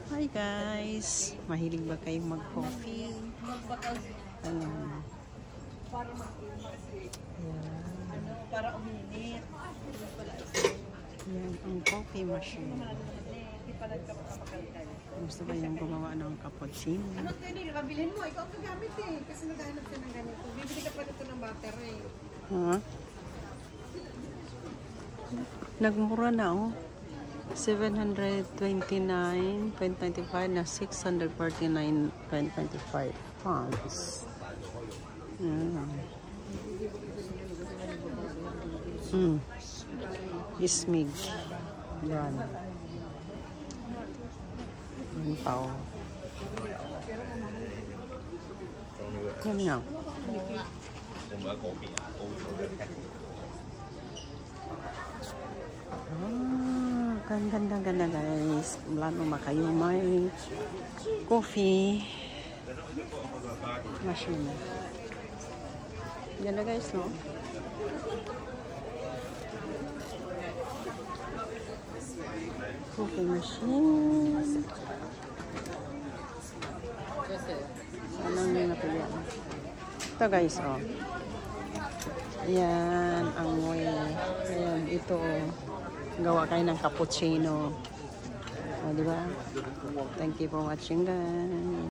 Hi guys! Mahilig ba kayong mag-coffee? Ayan. Para uminit. Yan ang coffee machine. Gusto ba yung gumawa ng cappuccino? Ano ito yun? Kabilin mo. Ikaw ang gagamit eh. Kasi naghanap ka ng ganito. Bibili ka pa dito ng battery. Ha? Nagmura na oh. 729.95 na 649.25 pounds. Ismig brand. Yan pa oh. Yan nga. Ganda guys. Lalo makayo may coffee machine. Ganda guys, no? Coffee machine. Anong yung napilihan? Ito guys, oh. Yan ang way. Ayan, ito oh. Gawa kayo ng cappuccino. O, diba? Thank you for watching guys.